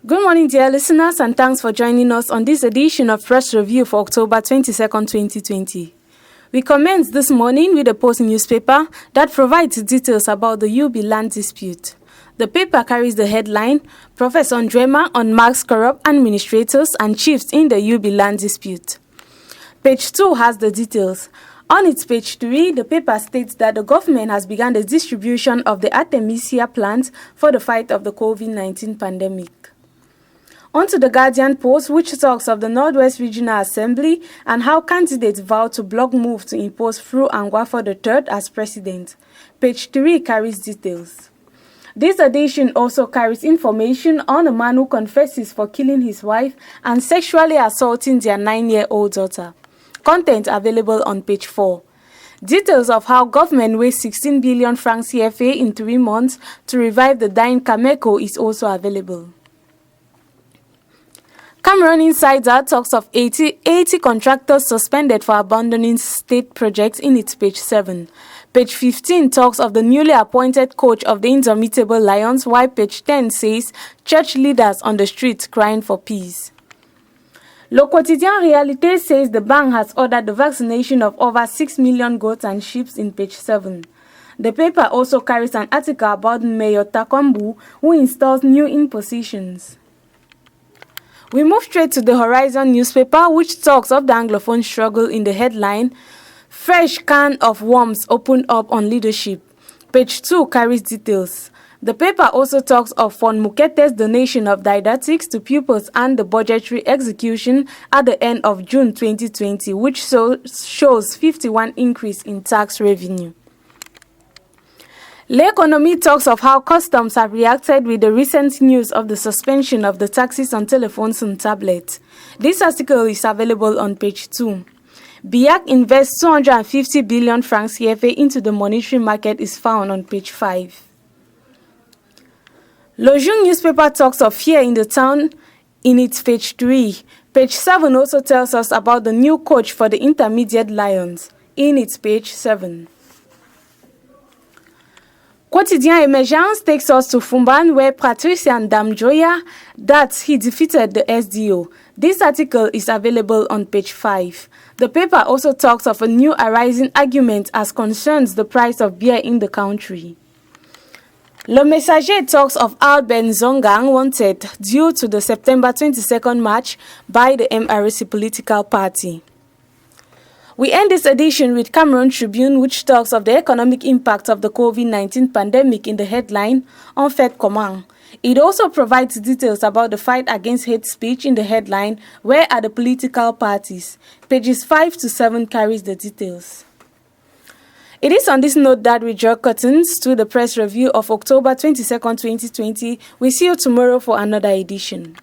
Good morning, dear listeners, and thanks for joining us on this edition of Press Review for October 22nd, 2020. We commence this morning with a Post newspaper that provides details about the UB land dispute. The paper carries the headline, Professor Ndwema unmarks corrupt administrators and chiefs in the UB land dispute. Page 2 has the details. On its page 3, the paper states that the government has begun the distribution of the Artemisia plant for the fight of the COVID-19 pandemic. On to the Guardian Post, which talks of the Northwest Regional Assembly and how candidates vow to block move to impose Fru Angwafo III as president. Page 3 carries details. This edition also carries information on a man who confesses for killing his wife and sexually assaulting their 9-year-old daughter. Content available on page 4. Details of how government wastes 16 billion francs CFA in 3 months to revive the dying Cameco is also available. Cameroon Insider talks of 80 contractors suspended for abandoning state projects in its page 7. Page 15 talks of the newly appointed coach of the Indomitable Lions, while page 10 says church leaders on the streets crying for peace. Le Quotidien Réalité says the bank has ordered the vaccination of over 6 million goats and sheep in page 7. The paper also carries an article about Mayor Takombu, who installs new impositions. We move straight to the Horizon newspaper, which talks of the Anglophone struggle in the headline, Fresh can of worms opened up on leadership. Page 2 carries details. The paper also talks of Fon Mukete's donation of didactics to pupils and the budgetary execution at the end of June 2020, which shows 51 increase in tax revenue. L'Economie talks of how customs have reacted with the recent news of the suspension of the taxes on telephones and tablets. This article is available on page 2. BIAC invests 250 billion francs CFA into the monetary market is found on page 5. Lojung newspaper talks of fear in the town in its page 3. Page 7 also tells us about the new coach for the Intermediate Lions in its page 7. Quotidien Emergence takes us to Fumban, where Patrician Damjoya that he defeated the SDO. This article is available on page 5. The paper also talks of a new arising argument as concerns the price of beer in the country. Le Messager talks of Albert Zongang wanted due to the September 22nd march by the MRC political party. We end this edition with Cameroon Tribune, which talks of the economic impact of the COVID-19 pandemic in the headline, En fait comment. It also provides details about the fight against hate speech in the headline, Where are the political parties? Pages 5 to 7 carries the details. It is on this note that we draw curtains to the press review of October 22nd, 2020. We see you tomorrow for another edition.